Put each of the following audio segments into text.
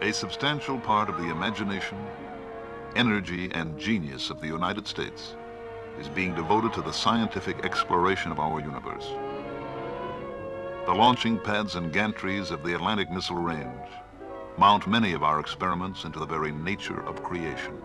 A substantial part of the imagination, energy, and genius of the United States is being devoted to the scientific exploration of our universe. The launching pads and gantries of the Atlantic Missile Range mount many of our experiments into the very nature of creation.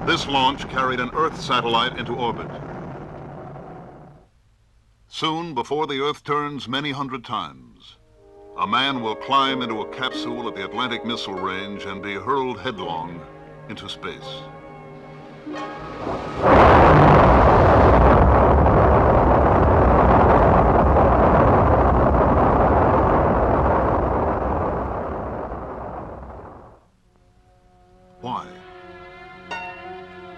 This launch carried an Earth satellite into orbit. Soon, before the Earth turns many hundred times, a man will climb into a capsule at the Atlantic Missile Range and be hurled headlong into space. Why?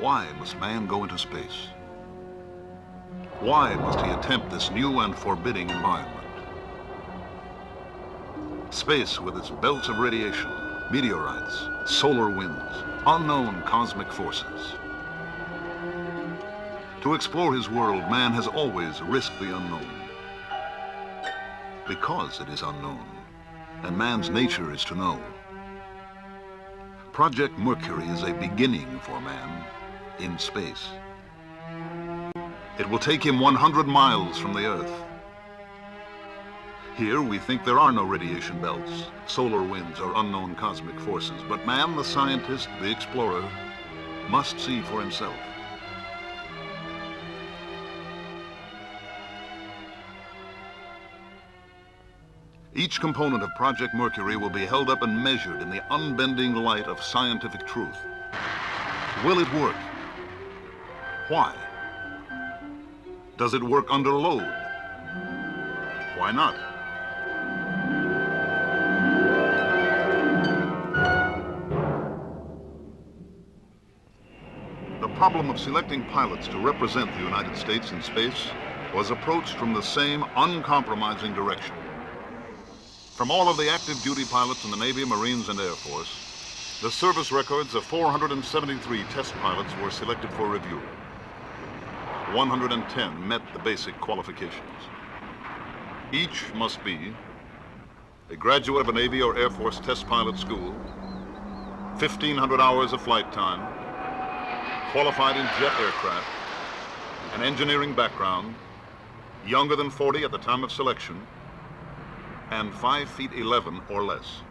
Why must man go into space? Why must he attempt this new and forbidding environment? Space with its belts of radiation, meteorites, solar winds, unknown cosmic forces. To explore his world, man has always risked the unknown. Because it is unknown, and man's nature is to know. Project Mercury is a beginning for man in space. It will take him 100 miles from the Earth. Here we think there are no radiation belts, solar winds, or unknown cosmic forces, but man, the scientist, the explorer, must see for himself. Each component of Project Mercury will be held up and measured in the unbending light of scientific truth. Will it work? Why? Does it work under load? Why not? The problem of selecting pilots to represent the United States in space was approached from the same uncompromising direction. From all of the active duty pilots in the Navy, Marines, and Air Force, the service records of 473 test pilots were selected for review. 110 met the basic qualifications. Each must be a graduate of a Navy or Air Force test pilot school, 1,500 hours of flight time, qualified in jet aircraft, an engineering background, younger than 40 at the time of selection, and 5 feet 11 or less.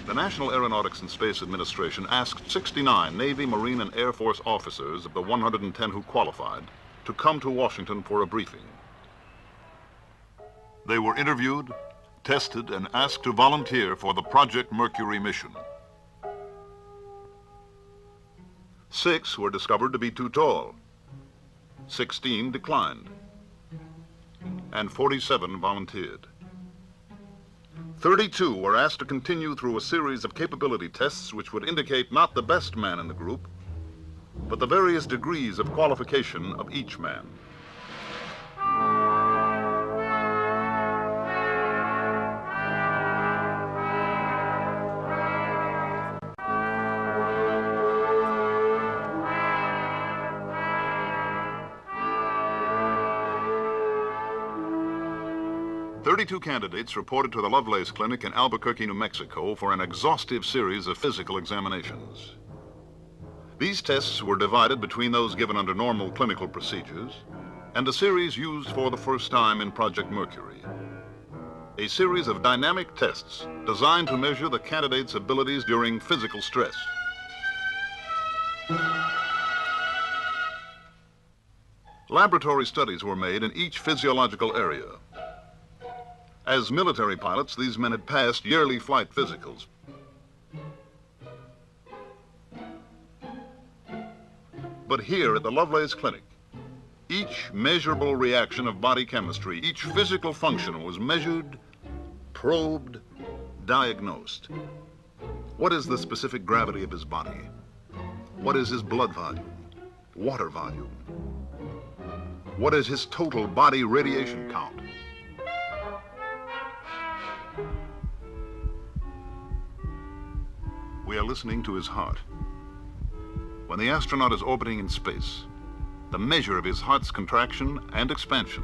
The National Aeronautics and Space Administration asked 69 Navy, Marine, and Air Force officers of the 110 who qualified to come to Washington for a briefing. They were interviewed, tested, and asked to volunteer for the Project Mercury mission. 6 were discovered to be too tall. 16 declined, and 47 volunteered. 32 were asked to continue through a series of capability tests which would indicate not the best man in the group, but the various degrees of qualification of each man. Thirty-two candidates reported to the Lovelace Clinic in Albuquerque, New Mexico for an exhaustive series of physical examinations. These tests were divided between those given under normal clinical procedures and a series used for the first time in Project Mercury. A series of dynamic tests designed to measure the candidates' abilities during physical stress. Laboratory studies were made in each physiological area. As military pilots, these men had passed yearly flight physicals. But here at the Lovelace Clinic, each measurable reaction of body chemistry, each physical function was measured, probed, diagnosed. What is the specific gravity of his body? What is his blood volume, water volume? What is his total body radiation count? We are listening to his heart. When the astronaut is orbiting in space, the measure of his heart's contraction and expansion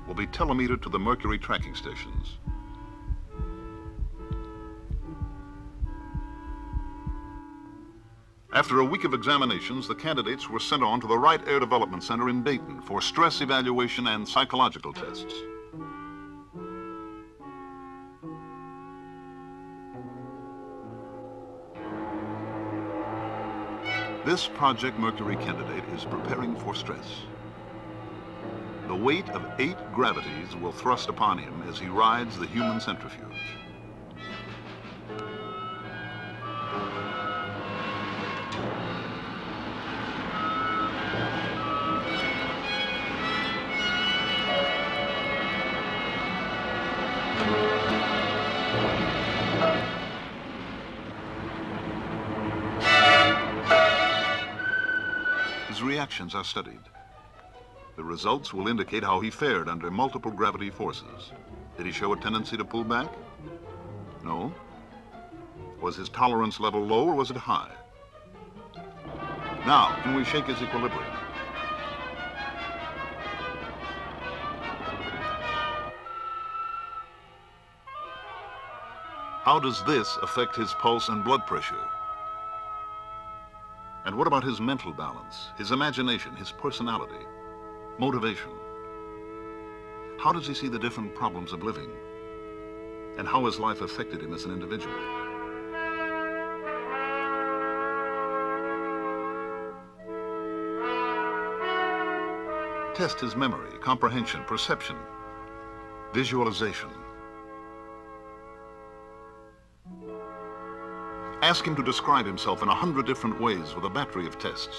will be telemetered to the Mercury tracking stations. After a week of examinations, the candidates were sent on to the Wright Air Development Center in Dayton for stress evaluation and psychological tests. This Project Mercury candidate is preparing for stress. The weight of 8 gravities will thrust upon him as he rides the human centrifuge. His reactions are studied. The results will indicate how he fared under multiple gravity forces. Did he show a tendency to pull back? No. Was his tolerance level low or was it high? Now, can we shake his equilibrium? How does this affect his pulse and blood pressure? And what about his mental balance, his imagination, his personality, motivation? How does he see the different problems of living? And how has life affected him as an individual? Test his memory, comprehension, perception, visualization. Ask him to describe himself in 100 different ways with a battery of tests.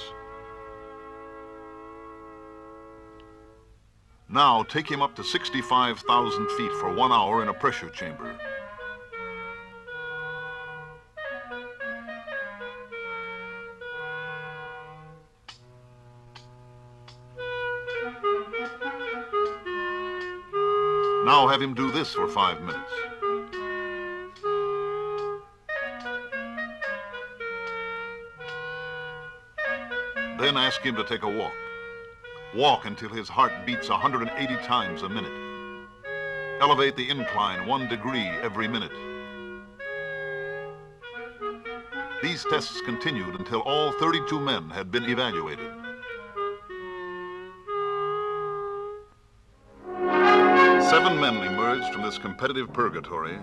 Now take him up to 65,000 feet for 1 hour in a pressure chamber. Now have him do this for 5 minutes. Then ask him to take a walk. Walk until his heart beats 180 times a minute. Elevate the incline 1 degree every minute. These tests continued until all 32 men had been evaluated. Seven men emerged from this competitive purgatory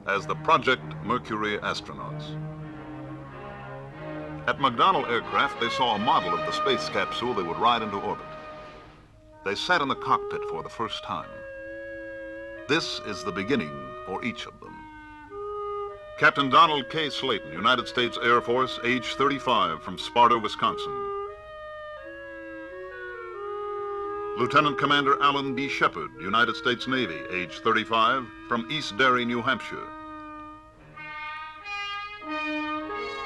as the Project Mercury astronauts. At McDonnell Aircraft, they saw a model of the space capsule they would ride into orbit. They sat in the cockpit for the first time. This is the beginning for each of them. Captain Donald K. Slayton, United States Air Force, age 35, from Sparta, Wisconsin. Lieutenant Commander Alan B. Shepard, United States Navy, age 35, from East Derry, New Hampshire.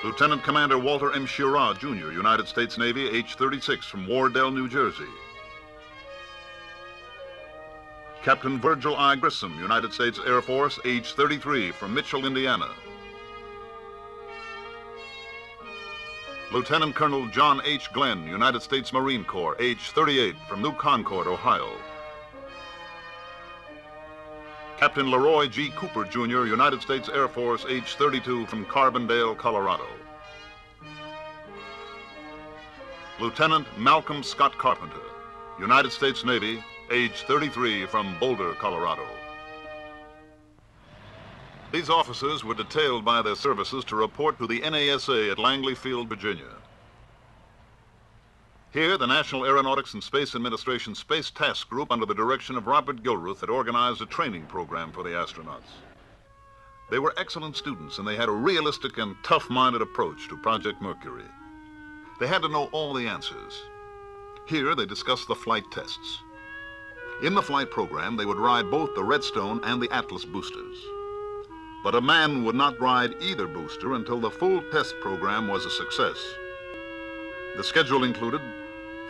Lieutenant Commander Walter M. Schirra, Jr., United States Navy, age 36, from Wardell, New Jersey. Captain Virgil I. Grissom, United States Air Force, age 33, from Mitchell, Indiana. Lieutenant Colonel John H. Glenn, United States Marine Corps, age 38, from New Concord, Ohio. Captain Leroy G. Cooper, Jr., United States Air Force, age 32, from Carbondale, Colorado. Lieutenant Malcolm Scott Carpenter, United States Navy, age 33, from Boulder, Colorado. These officers were detailed by their services to report to the NASA at Langley Field, Virginia. Here, the National Aeronautics and Space Administration Space Task Group, under the direction of Robert Gilruth, had organized a training program for the astronauts. They were excellent students, and they had a realistic and tough-minded approach to Project Mercury. They had to know all the answers. Here, they discussed the flight tests. In the flight program, they would ride both the Redstone and the Atlas boosters. But a man would not ride either booster until the full test program was a success. The schedule included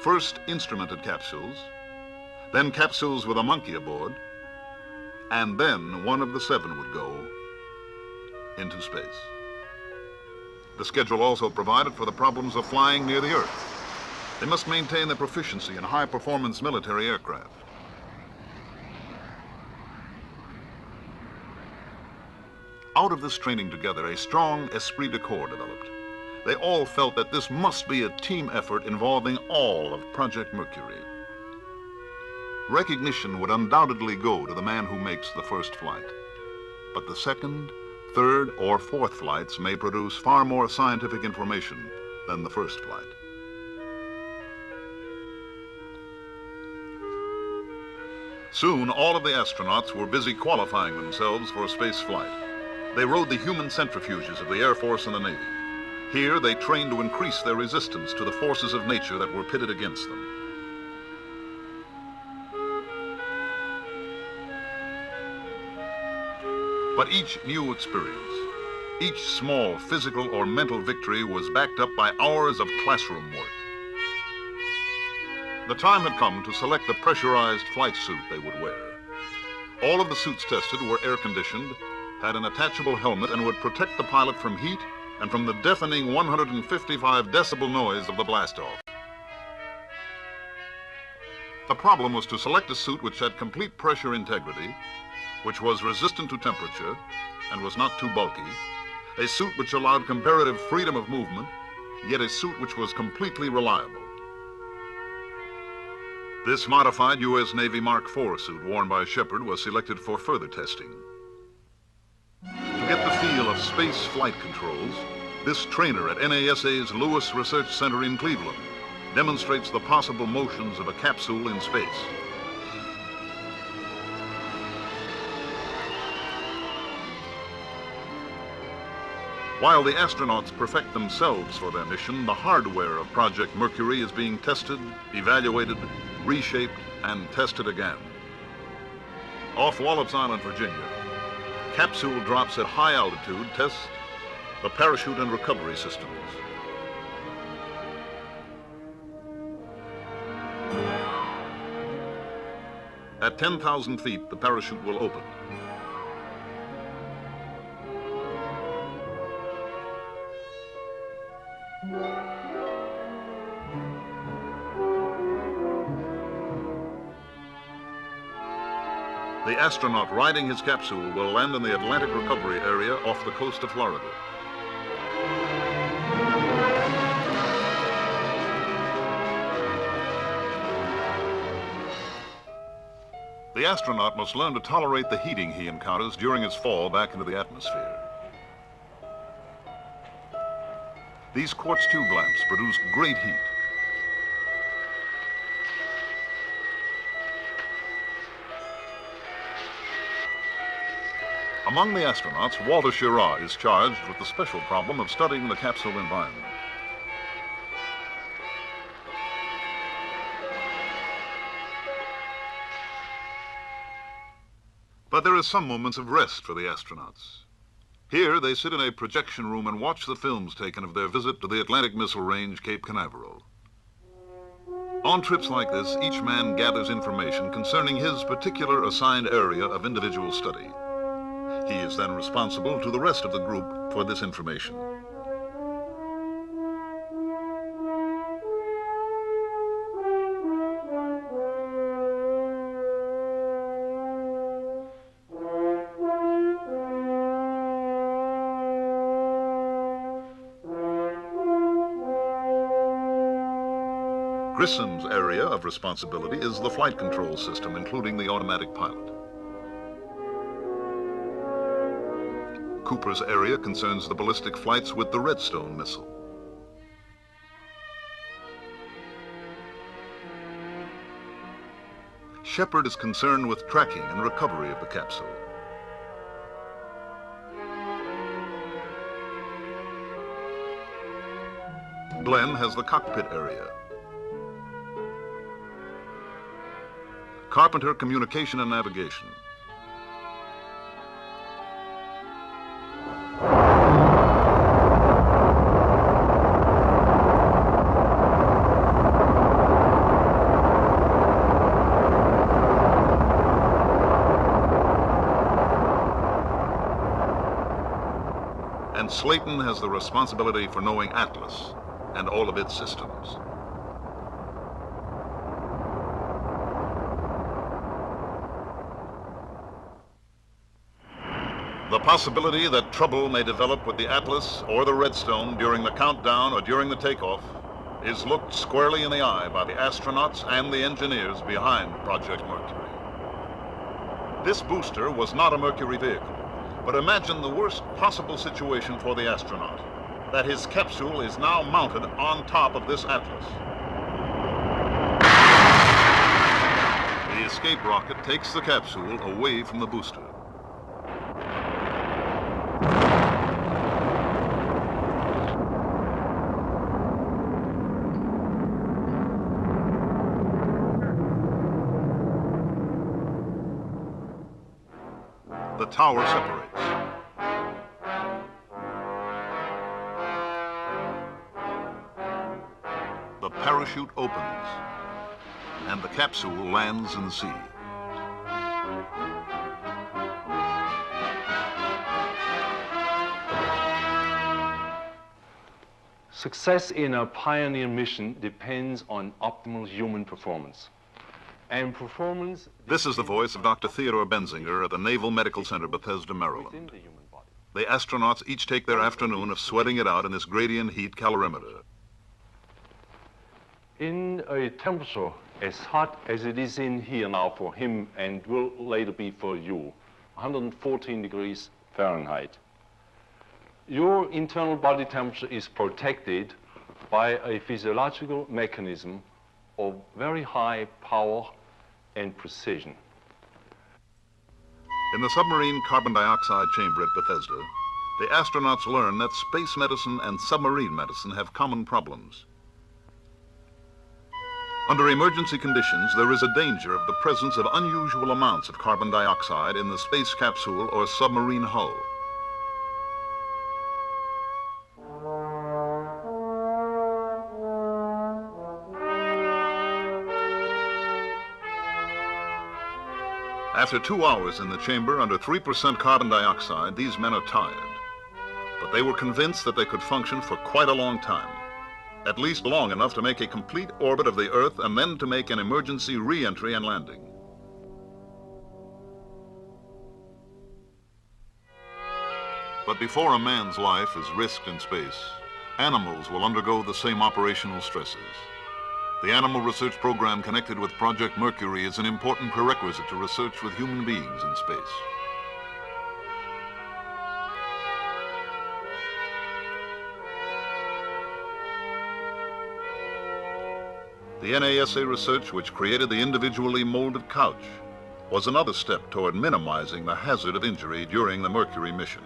first instrumented capsules, then capsules with a monkey aboard, and then one of the 7 would go into space. The schedule also provided for the problems of flying near the Earth. They must maintain their proficiency in high-performance military aircraft. Out of this training together, a strong esprit de corps developed. They all felt that this must be a team effort involving all of Project Mercury. Recognition would undoubtedly go to the man who makes the first flight. But the second, third, or fourth flights may produce far more scientific information than the first flight. Soon, all of the astronauts were busy qualifying themselves for a space flight. They rode the human centrifuges of the Air Force and the Navy. Here, they trained to increase their resistance to the forces of nature that were pitted against them. But each new experience, each small physical or mental victory was backed up by hours of classroom work. The time had come to select the pressurized flight suit they would wear. All of the suits tested were air-conditioned, had an attachable helmet, and would protect the pilot from heat and from the deafening 155 decibel noise of the blastoff. The problem was to select a suit which had complete pressure integrity, which was resistant to temperature and was not too bulky, a suit which allowed comparative freedom of movement, yet a suit which was completely reliable. This modified U.S. Navy Mark IV suit worn by Shepard was selected for further testing. To get the feel of space flight controls, this trainer at NASA's Lewis Research Center in Cleveland demonstrates the possible motions of a capsule in space. While the astronauts perfect themselves for their mission, the hardware of Project Mercury is being tested, evaluated, reshaped, and tested again. Off Wallops Island, Virginia, capsule drops at high altitude test the parachute and recovery systems. At 10,000 feet, the parachute will open. The astronaut riding his capsule will land in the Atlantic recovery area off the coast of Florida. The astronaut must learn to tolerate the heating he encounters during his fall back into the atmosphere. These quartz tube lamps produce great heat. Among the astronauts, Walter Schirra is charged with the special problem of studying the capsule environment. But there are some moments of rest for the astronauts. Here, they sit in a projection room and watch the films taken of their visit to the Atlantic Missile Range, Cape Canaveral. On trips like this, each man gathers information concerning his particular assigned area of individual study. He is then responsible to the rest of the group for this information. Grissom's area of responsibility is the flight control system, including the automatic pilot. Cooper's area concerns the ballistic flights with the Redstone missile. Shepard is concerned with tracking and recovery of the capsule. Glenn has the cockpit area. Carpenter, communication and navigation. And Slayton has the responsibility for knowing Atlas and all of its systems. The possibility that trouble may develop with the Atlas or the Redstone during the countdown or during the takeoff is looked squarely in the eye by the astronauts and the engineers behind Project Mercury. This booster was not a Mercury vehicle, but imagine the worst possible situation for the astronaut, that his capsule is now mounted on top of this Atlas. The escape rocket takes the capsule away from the booster. The tower separates. The parachute opens, and the capsule lands in the sea. Success in a pioneer mission depends on optimal human performance. And performance... This is the voice of Dr. Theodore Benzinger at the Naval Medical Center, Bethesda, Maryland. The astronauts each take their afternoon of sweating it out in this gradient heat calorimeter. In a temperature as hot as it is in here now for him and will later be for you, 114 degrees Fahrenheit, your internal body temperature is protected by a physiological mechanism of very high power and precision. In the submarine carbon dioxide chamber at Bethesda, the astronauts learn that space medicine and submarine medicine have common problems. Under emergency conditions, there is a danger of the presence of unusual amounts of carbon dioxide in the space capsule or submarine hull. After 2 hours in the chamber under 3% carbon dioxide, these men are tired. But they were convinced that they could function for quite a long time. At least long enough to make a complete orbit of the Earth and then to make an emergency re-entry and landing. But before a man's life is risked in space, animals will undergo the same operational stresses. The animal research program connected with Project Mercury is an important prerequisite to research with human beings in space. The NASA research, which created the individually molded couch, was another step toward minimizing the hazard of injury during the Mercury mission.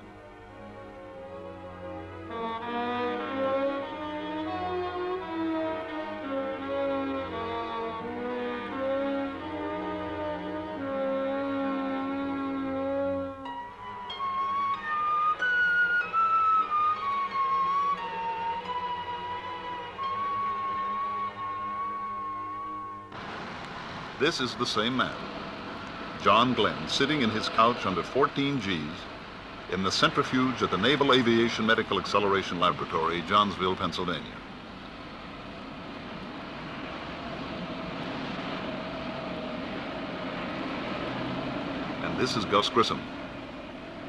This is the same man, John Glenn, sitting in his couch under 14 Gs in the centrifuge at the Naval Aviation Medical Acceleration Laboratory, Johnsville, Pennsylvania. And this is Gus Grissom.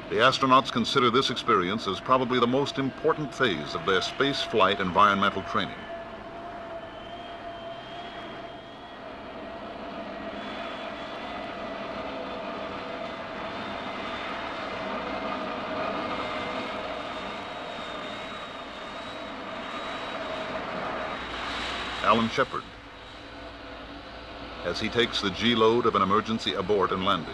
The astronauts consider this experience as probably the most important phase of their space flight environmental training. Alan Shepard. as he takes the G-load of an emergency abort and landing.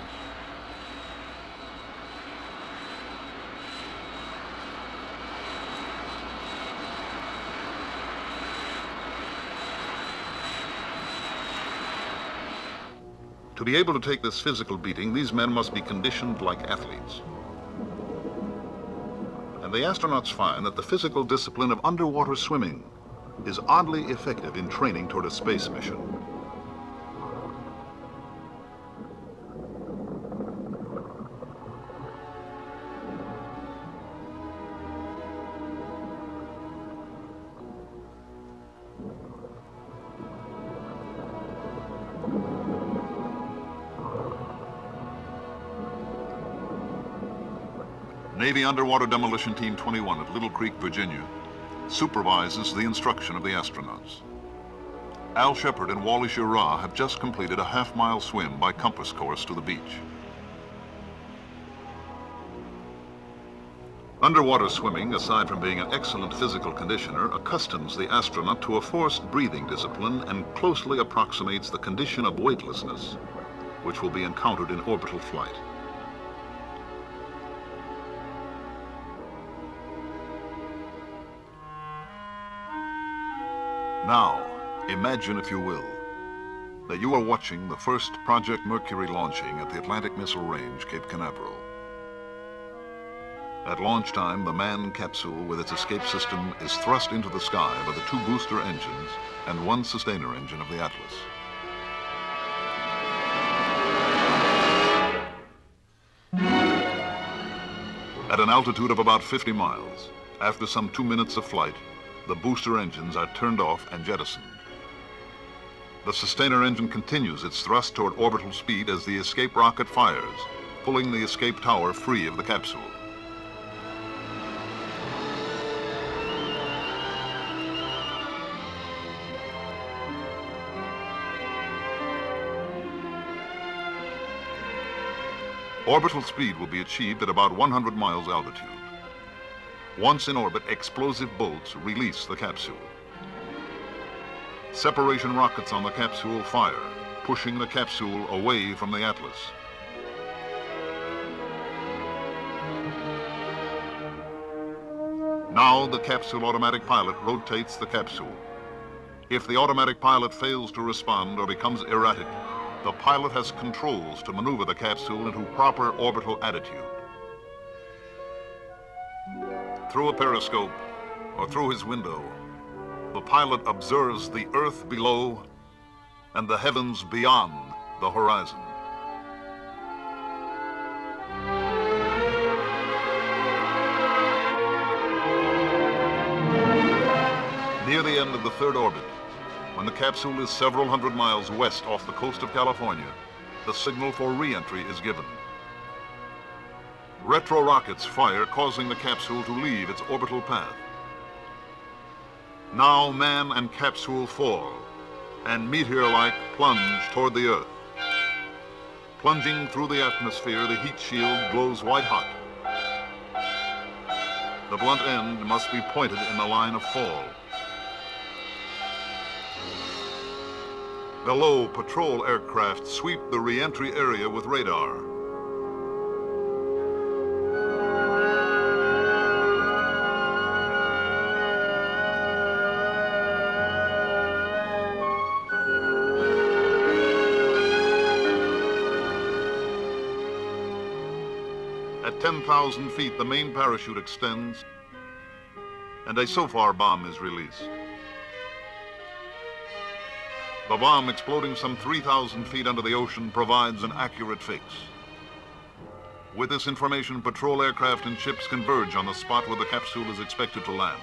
To be able to take this physical beating, these men must be conditioned like athletes. And the astronauts find that the physical discipline of underwater swimming is oddly effective in training toward a space mission. Navy Underwater Demolition Team 21 at Little Creek, Virginia, supervises the instruction of the astronauts. Al Shepard and Wally Schirra have just completed a half-mile swim by compass course to the beach. Underwater swimming, aside from being an excellent physical conditioner, accustoms the astronaut to a forced breathing discipline and closely approximates the condition of weightlessness, which will be encountered in orbital flight. Now, imagine, if you will, that you are watching the first Project Mercury launching at the Atlantic Missile Range, Cape Canaveral. At launch time, the manned capsule with its escape system is thrust into the sky by the 2 booster engines and 1 sustainer engine of the Atlas. At an altitude of about 50 miles, after some 2 minutes of flight, the booster engines are turned off and jettisoned. The sustainer engine continues its thrust toward orbital speed as the escape rocket fires, pulling the escape tower free of the capsule. Orbital speed will be achieved at about 100 miles altitude. Once in orbit, explosive bolts release the capsule. Separation rockets on the capsule fire, pushing the capsule away from the Atlas. Now the capsule automatic pilot rotates the capsule. If the automatic pilot fails to respond or becomes erratic, the pilot has controls to maneuver the capsule into proper orbital attitude. Through a periscope or through his window, the pilot observes the Earth below and the heavens beyond the horizon. Near the end of the 3rd orbit, when the capsule is several hundred miles west off the coast of California, the signal for re-entry is given. Retro rockets fire, causing the capsule to leave its orbital path. Now man and capsule fall, and meteor-like plunge toward the Earth. Plunging through the atmosphere, the heat shield glows white hot. The blunt end must be pointed in the line of fall. Below, patrol aircraft sweep the re-entry area with radar. At 10,000 feet, the main parachute extends, and a SOFAR bomb is released. The bomb, exploding some 3,000 feet under the ocean, provides an accurate fix. With this information, patrol aircraft and ships converge on the spot where the capsule is expected to land.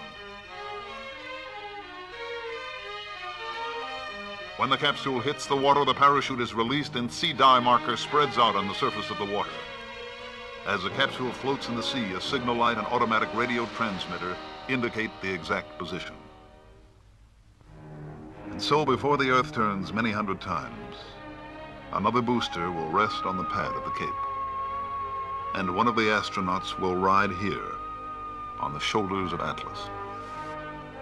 When the capsule hits the water, the parachute is released and sea dye marker spreads out on the surface of the water. As the capsule floats in the sea, a signal light and automatic radio transmitter indicate the exact position. And so, before the Earth turns many hundred times, another booster will rest on the pad of the Cape. And one of the astronauts will ride here on the shoulders of Atlas.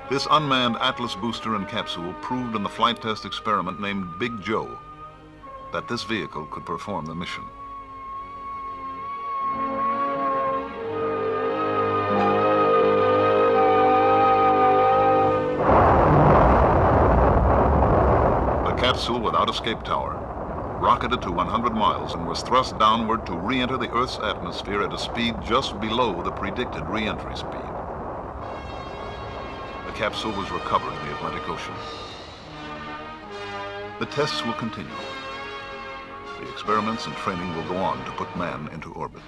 This unmanned Atlas booster and capsule proved in the flight test experiment named Big Joe that this vehicle could perform the mission. The capsule without escape tower rocketed to 100 miles and was thrust downward to re-enter the Earth's atmosphere at a speed just below the predicted re-entry speed. The capsule was recovered in the Atlantic Ocean. The tests will continue. The experiments and training will go on to put man into orbit.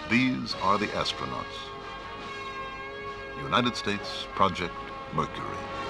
These are the astronauts. United States Project Mercury.